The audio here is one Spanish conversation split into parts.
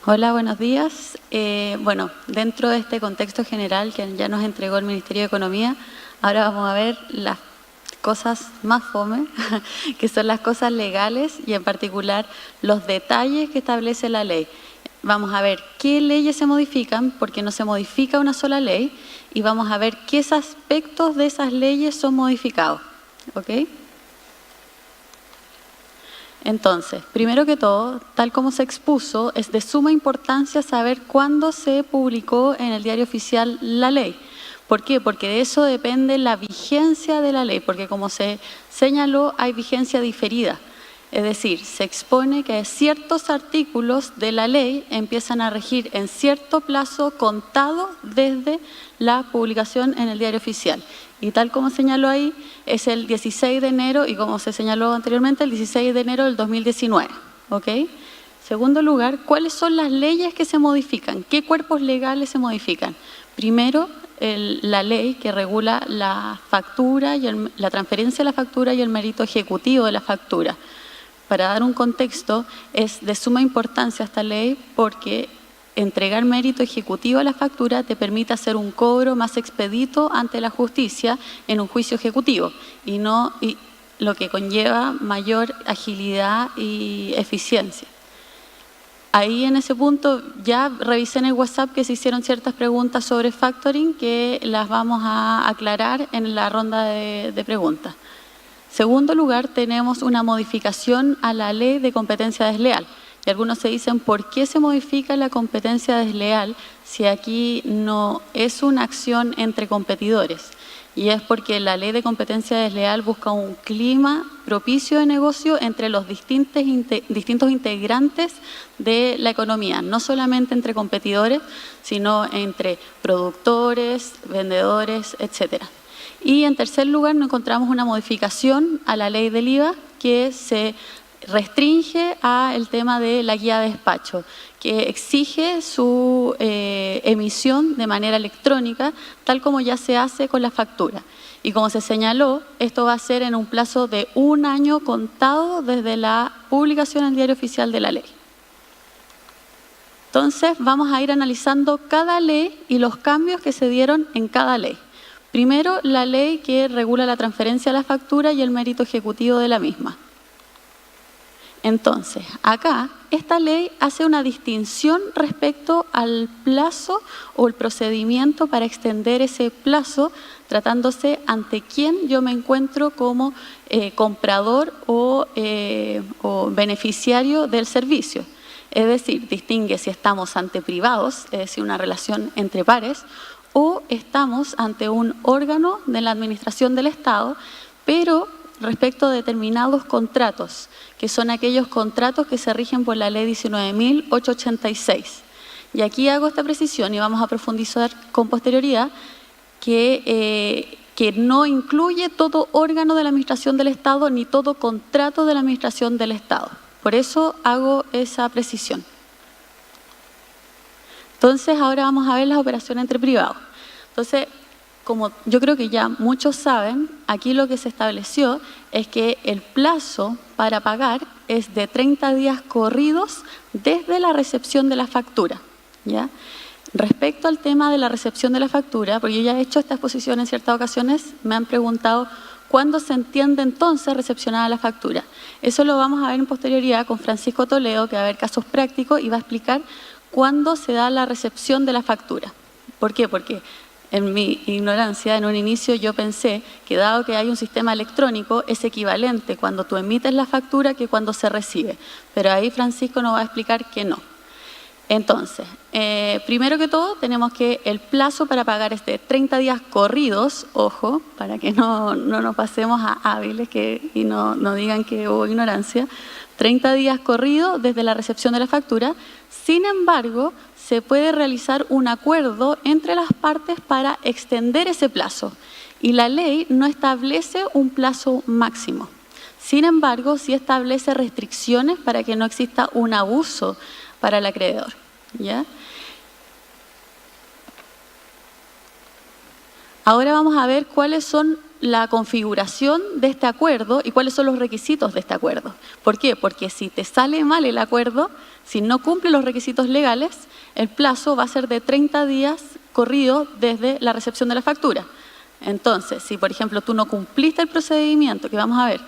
Hola, buenos días. Bueno, dentro de este contexto general que ya nos entregó el Ministerio de Economía, ahora vamos a ver las cosas más fome, que son las cosas legales y en particular los detalles que establece la ley. Vamos a ver qué leyes se modifican, porque no se modifica una sola ley, y vamos a ver qué aspectos de esas leyes son modificados. ¿Ok? Entonces, primero que todo, tal como se expuso, es de suma importancia saber cuándo se publicó en el Diario Oficial la ley. ¿Por qué? Porque de eso depende la vigencia de la ley, porque como se señaló, hay vigencia diferida. Es decir, se expone que ciertos artículos de la ley empiezan a regir en cierto plazo contado desde la publicación en el Diario Oficial. Y tal como señaló ahí, es el 16 de enero y como se señaló anteriormente, el 16 de enero del 2019. ¿Ok? Segundo lugar, ¿cuáles son las leyes que se modifican? ¿Qué cuerpos legales se modifican? Primero, la ley que regula la factura y la transferencia de la factura y el mérito ejecutivo de la factura. Para dar un contexto, es de suma importancia esta ley porque entregar mérito ejecutivo a la factura te permite hacer un cobro más expedito ante la justicia en un juicio ejecutivo y lo que conlleva mayor agilidad y eficiencia. Ahí en ese punto ya revisé en el WhatsApp que se hicieron ciertas preguntas sobre factoring que las vamos a aclarar en la ronda de preguntas. Segundo lugar, tenemos una modificación a la ley de competencia desleal. Y algunos se dicen, ¿por qué se modifica la competencia desleal si aquí no es una acción entre competidores? Y es porque la ley de competencia desleal busca un clima propicio de negocio entre los distintos integrantes de la economía, no solamente entre competidores, sino entre productores, vendedores, etcétera. Y en tercer lugar, nos encontramos una modificación a la ley del IVA que se restringe al tema de la guía de despacho, que exige su emisión de manera electrónica, tal como ya se hace con la factura. Y como se señaló, esto va a ser en un plazo de 1 año contado desde la publicación en el Diario Oficial de la ley. Entonces, vamos a ir analizando cada ley y los cambios que se dieron en cada ley. Primero, la ley que regula la transferencia de la factura y el mérito ejecutivo de la misma. Entonces, acá, esta ley hace una distinción respecto al plazo o el procedimiento para extender ese plazo, tratándose ante quién yo me encuentro como comprador o beneficiario del servicio. Es decir, distingue si estamos ante privados, es decir, una relación entre pares, o estamos ante un órgano de la administración del Estado, pero respecto a determinados contratos, que son aquellos contratos que se rigen por la ley 19.886. Y aquí hago esta precisión y vamos a profundizar con posterioridad que no incluye todo órgano de la administración del Estado ni todo contrato de la administración del Estado. Por eso hago esa precisión. Entonces, ahora vamos a ver las operaciones entre privados. Entonces, como yo creo que ya muchos saben, aquí lo que se estableció es que el plazo para pagar es de 30 días corridos desde la recepción de la factura, ¿ya? Respecto al tema de la recepción de la factura, porque yo ya he hecho esta exposición en ciertas ocasiones, me han preguntado ¿cuándo se entiende entonces recepcionada la factura? Eso lo vamos a ver en posterioridad con Francisco Toledo, que va a ver casos prácticos y va a explicar cuándo se da la recepción de la factura. ¿Por qué? Porque en mi ignorancia, en un inicio yo pensé que dado que hay un sistema electrónico, es equivalente cuando tú emites la factura que cuando se recibe. Pero ahí Francisco nos va a explicar que no. Entonces, primero que todo, tenemos que el plazo para pagar es de 30 días corridos, ojo, para que no nos pasemos a hábiles y no digan que hubo ignorancia, 30 días corridos desde la recepción de la factura. Sin embargo, se puede realizar un acuerdo entre las partes para extender ese plazo. Y la ley no establece un plazo máximo. Sin embargo, sí establece restricciones para que no exista un abuso para el acreedor, ¿ya? Ahora vamos a ver cuáles son la configuración de este acuerdo y cuáles son los requisitos de este acuerdo. ¿Por qué? Porque si te sale mal el acuerdo, Si no cumple los requisitos legales, el plazo va a ser de 30 días corrido desde la recepción de la factura. Entonces, si por ejemplo tú no cumpliste el procedimiento, que vamos a ver,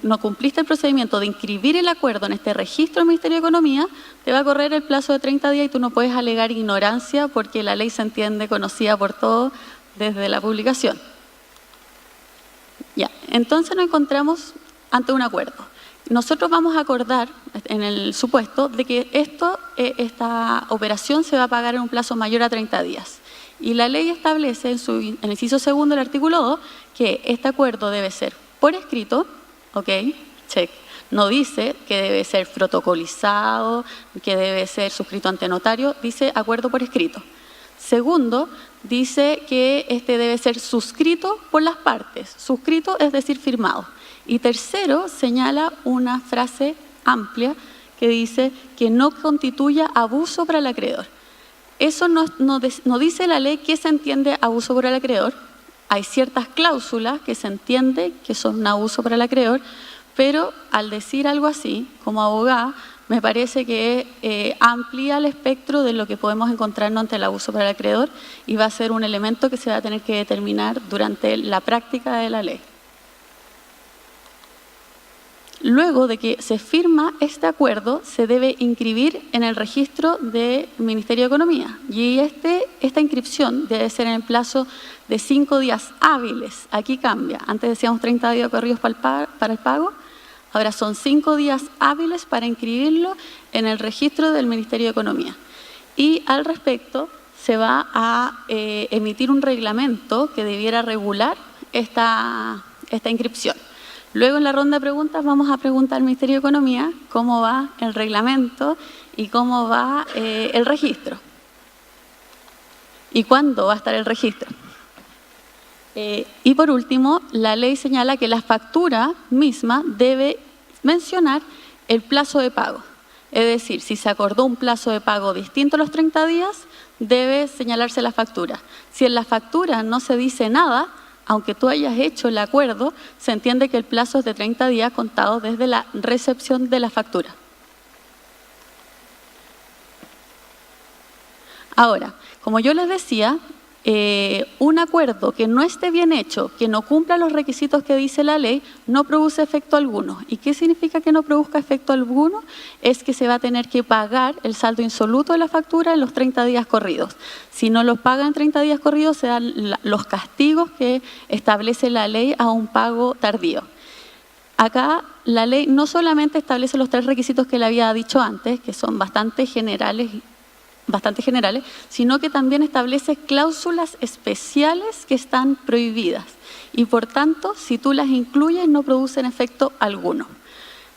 no cumpliste el procedimiento de inscribir el acuerdo en este registro del Ministerio de Economía, te va a correr el plazo de 30 días y tú no puedes alegar ignorancia porque la ley se entiende conocida por todos desde la publicación. Ya, entonces nos encontramos ante un acuerdo. Nosotros vamos a acordar, en el supuesto, de que esta operación se va a pagar en un plazo mayor a 30 días. Y la ley establece en el inciso segundo del artículo 2 que este acuerdo debe ser por escrito, ¿ok? Check. No dice que debe ser protocolizado, que debe ser suscrito ante notario, dice acuerdo por escrito. Segundo, dice que este debe ser suscrito por las partes, suscrito es decir firmado. Y tercero, señala una frase amplia que dice que no constituya abuso para el acreedor. Eso no dice la ley qué se entiende abuso para el acreedor. Hay ciertas cláusulas que se entiende que son un abuso para el acreedor, pero al decir algo así, como abogada, me parece que amplía el espectro de lo que podemos encontrarnos ante el abuso para el acreedor y va a ser un elemento que se va a tener que determinar durante la práctica de la ley. Luego de que se firma este acuerdo, se debe inscribir en el registro del Ministerio de Economía. Y esta inscripción debe ser en el plazo de 5 días hábiles. Aquí cambia. Antes decíamos 30 días corridos para el pago. Ahora son 5 días hábiles para inscribirlo en el registro del Ministerio de Economía. Y al respecto, se va a emitir un reglamento que debiera regular esta inscripción. Luego en la ronda de preguntas vamos a preguntar al Ministerio de Economía cómo va el reglamento y cómo va el registro. ¿Y cuándo va a estar el registro? Y por último, la ley señala que la factura misma debe mencionar el plazo de pago. Es decir, si se acordó un plazo de pago distinto a los 30 días, debe señalarse la factura. Si en la factura no se dice nada, aunque tú hayas hecho el acuerdo, se entiende que el plazo es de 30 días contado desde la recepción de la factura. Ahora, como yo les decía, un acuerdo que no esté bien hecho, que no cumpla los requisitos que dice la ley, no produce efecto alguno. ¿Y qué significa que no produzca efecto alguno? Es que se va a tener que pagar el saldo insoluto de la factura en los 30 días corridos. Si no los pagan en 30 días corridos, se dan los castigos que establece la ley a un pago tardío. Acá la ley no solamente establece los 3 requisitos que le había dicho antes, que son bastante generales, sino que también establece cláusulas especiales que están prohibidas y por tanto, si tú las incluyes, no producen efecto alguno.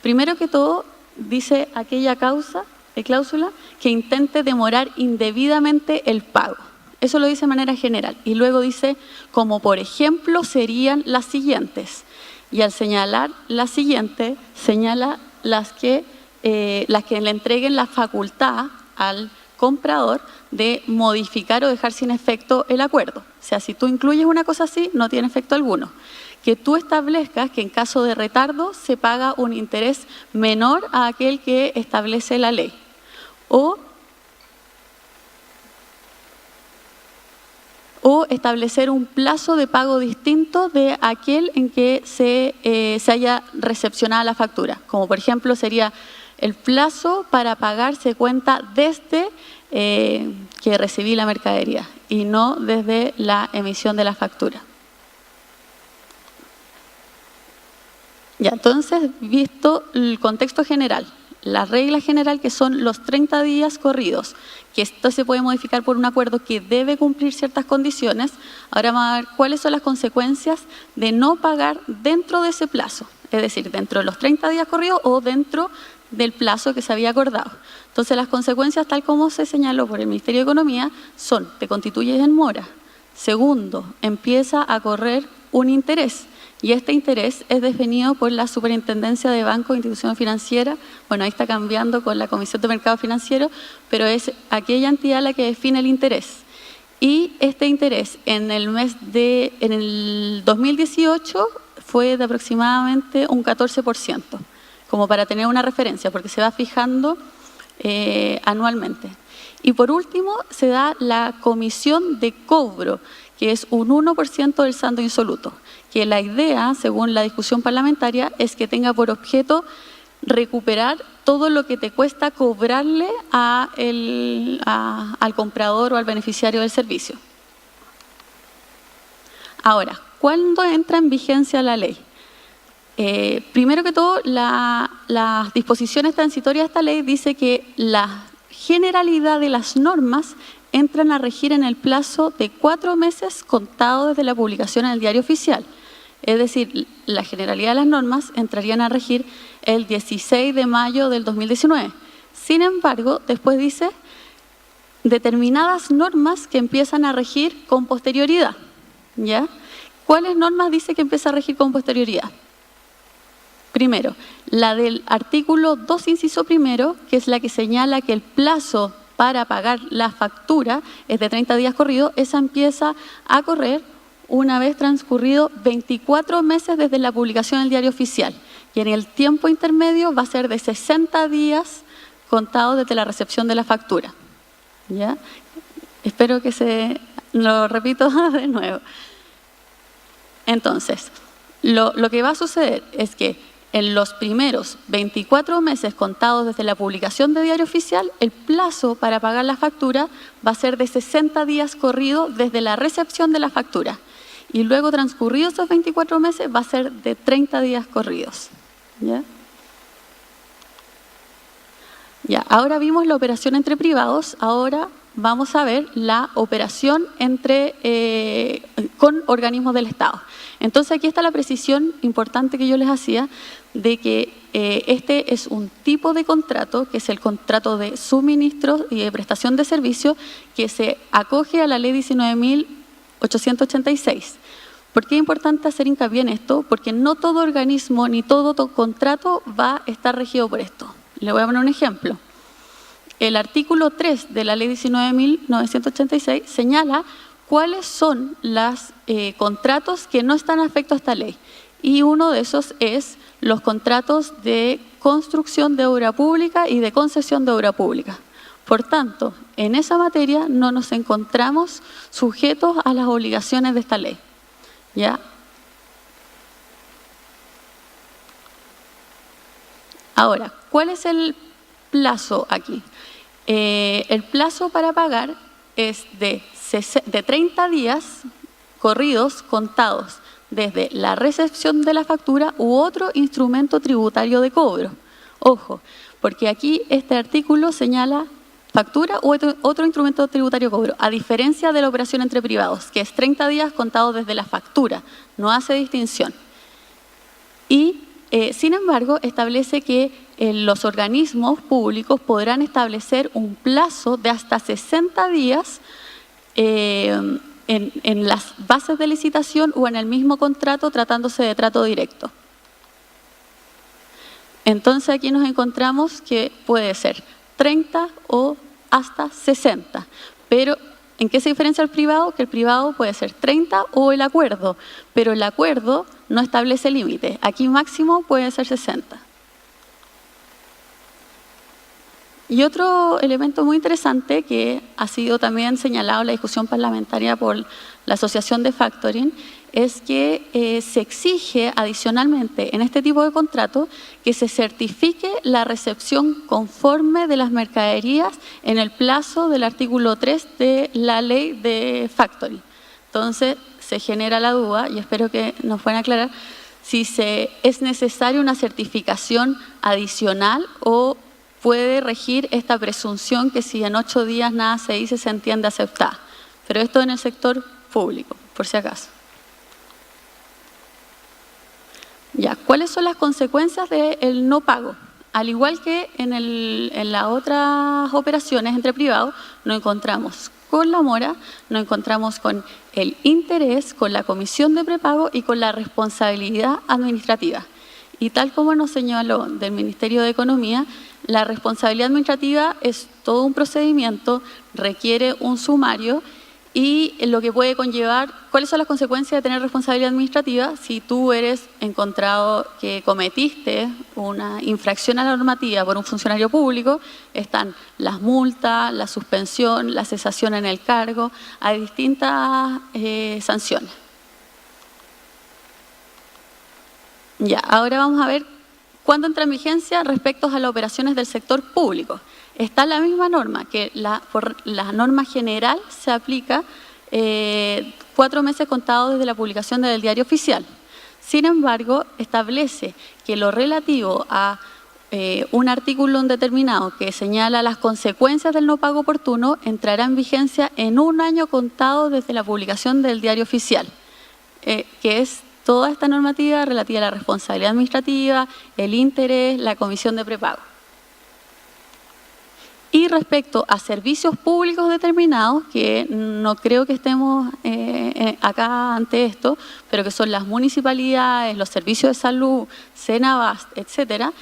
Primero que todo, dice aquella cláusula que intente demorar indebidamente el pago. Eso lo dice de manera general. Y luego dice, como por ejemplo, serían las siguientes. Y al señalar las siguientes, señala las que le entreguen la facultad al comprador de modificar o dejar sin efecto el acuerdo. O sea, si tú incluyes una cosa así, no tiene efecto alguno. Que tú establezcas que en caso de retardo se paga un interés menor a aquel que establece la ley. O establecer un plazo de pago distinto de aquel en que se haya recepcionado la factura. Como por ejemplo sería el plazo para pagar se cuenta desde que recibí la mercadería y no desde la emisión de la factura. Ya, entonces, visto el contexto general, la regla general que son los 30 días corridos, que esto se puede modificar por un acuerdo que debe cumplir ciertas condiciones, ahora vamos a ver cuáles son las consecuencias de no pagar dentro de ese plazo, es decir, dentro de los 30 días corridos o dentro del plazo que se había acordado. Entonces, las consecuencias, tal como se señaló por el Ministerio de Economía, son: te constituyes en mora. Segundo, empieza a correr un interés. Y este interés es definido por la Superintendencia de Bancos e Instituciones Financieras. Bueno, ahí está cambiando con la Comisión de Mercado Financiero, pero es aquella entidad la que define el interés. Y este interés en el 2018 fue de aproximadamente un 14%, como para tener una referencia, porque se va fijando anualmente. Y por último, se da la comisión de cobro, que es un 1% del saldo insoluto, que la idea, según la discusión parlamentaria, es que tenga por objeto recuperar todo lo que te cuesta cobrarle al comprador o al beneficiario del servicio. Ahora, ¿cuándo entra en vigencia la ley? Primero que todo, las disposiciones transitorias de esta ley dice que la generalidad de las normas entran a regir en el plazo de 4 meses contado desde la publicación en el Diario Oficial. Es decir, la generalidad de las normas entrarían a regir el 16 de mayo del 2019. Sin embargo, después dice determinadas normas que empiezan a regir con posterioridad. ¿Ya? ¿Cuáles normas dice que empieza a regir con posterioridad? Primero, la del artículo 2, inciso primero, que es la que señala que el plazo para pagar la factura es de 30 días corridos, esa empieza a correr una vez transcurrido 24 meses desde la publicación en el Diario Oficial. Y en el tiempo intermedio va a ser de 60 días contados desde la recepción de la factura. ¿Ya? Espero que lo repito de nuevo. Entonces, lo que va a suceder es que en los primeros 24 meses contados desde la publicación de Diario Oficial, el plazo para pagar la factura va a ser de 60 días corridos desde la recepción de la factura. Y luego, transcurridos esos 24 meses, va a ser de 30 días corridos. ¿Ya? Ya, ahora vimos la operación entre privados, ahora vamos a ver la operación con organismos del Estado. Entonces, aquí está la precisión importante que yo les hacía de que este es un tipo de contrato, que es el contrato de suministro y de prestación de servicio, que se acoge a la Ley 19.886. ¿Por qué es importante hacer hincapié en esto? Porque no todo organismo ni todo contrato va a estar regido por esto. Le voy a poner un ejemplo. El artículo 3 de la Ley 19.986 señala cuáles son los contratos que no están afectos a esta ley. Y uno de esos es los contratos de construcción de obra pública y de concesión de obra pública. Por tanto, en esa materia no nos encontramos sujetos a las obligaciones de esta ley. ¿Ya? Ahora, ¿cuál es el plazo aquí? El plazo para pagar es de 30 días corridos contados desde la recepción de la factura u otro instrumento tributario de cobro. Ojo, porque aquí este artículo señala factura u otro instrumento tributario de cobro, a diferencia de la operación entre privados, que es 30 días contados desde la factura, no hace distinción. Y, sin embargo, establece que los organismos públicos podrán establecer un plazo de hasta 60 días en las bases de licitación o en el mismo contrato, tratándose de trato directo. Entonces aquí nos encontramos que puede ser 30 o hasta 60. Pero, ¿en qué se diferencia el privado? Que el privado puede ser 30 o el acuerdo, pero el acuerdo no establece límite. Aquí máximo puede ser 60. Y otro elemento muy interesante que ha sido también señalado en la discusión parlamentaria por la Asociación de Factoring es que se exige adicionalmente en este tipo de contrato que se certifique la recepción conforme de las mercaderías en el plazo del artículo 3 de la ley de Factoring. Entonces se genera la duda, y espero que nos puedan aclarar, si es necesaria una certificación adicional o puede regir esta presunción que si en 8 días nada se dice, se entiende aceptada. Pero esto en el sector público, por si acaso. Ya, ¿cuáles son las consecuencias del no pago? Al igual que en las otras operaciones entre privados, nos encontramos con la mora, nos encontramos con el interés, con la comisión de prepago y con la responsabilidad administrativa. Y tal como nos señaló del Ministerio de Economía, la responsabilidad administrativa es todo un procedimiento, requiere un sumario y lo que puede conllevar, cuáles son las consecuencias de tener responsabilidad administrativa si tú eres encontrado que cometiste una infracción a la normativa por un funcionario público. Están las multas, la suspensión, la cesación en el cargo, hay distintas sanciones. Ya, ahora vamos a ver cuándo entra en vigencia respecto a las operaciones del sector público. Está la misma norma, que por la norma general se aplica 4 meses contados desde la publicación del diario oficial. Sin embargo, establece que lo relativo a un artículo determinado que señala las consecuencias del no pago oportuno entrará en vigencia en 1 año contado desde la publicación del diario oficial, que es toda esta normativa relativa a la responsabilidad administrativa, el interés, la comisión de prepago. Y respecto a servicios públicos determinados, que no creo que estemos acá ante esto, pero que son las municipalidades, los servicios de salud, Senabast, etcétera,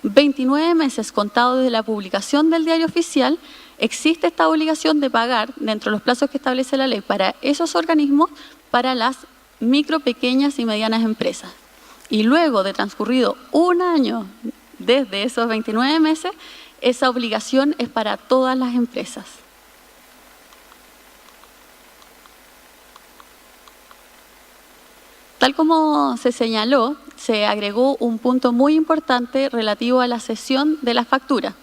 29 meses contados desde la publicación del diario oficial, existe esta obligación de pagar, dentro de los plazos que establece la ley, para esos organismos, para las micro, pequeñas y medianas empresas. Y luego de transcurrido 1 año desde esos 29 meses, esa obligación es para todas las empresas. Tal como se señaló, se agregó un punto muy importante relativo a la cesión de la factura,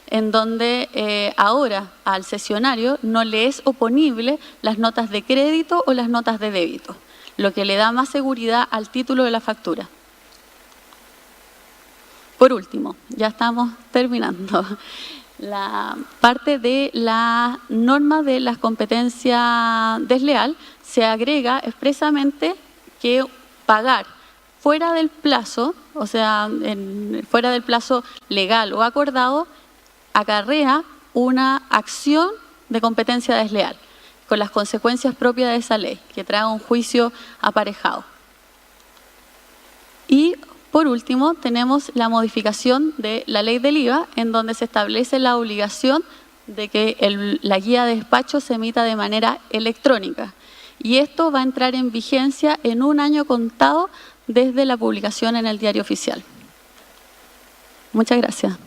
en donde ahora al cesionario no le es oponible las notas de crédito o las notas de débito, lo que le da más seguridad al título de la factura. Por último, ya estamos terminando, la parte de la norma de la competencia desleal se agrega expresamente que pagar fuera del plazo, o sea, fuera del plazo legal o acordado, acarrea una acción de competencia desleal, con las consecuencias propias de esa ley, que trae un juicio aparejado. Y por último, tenemos la modificación de la ley del IVA, en donde se establece la obligación de que la guía de despacho se emita de manera electrónica. Y esto va a entrar en vigencia en 1 año contado desde la publicación en el diario oficial. Muchas gracias.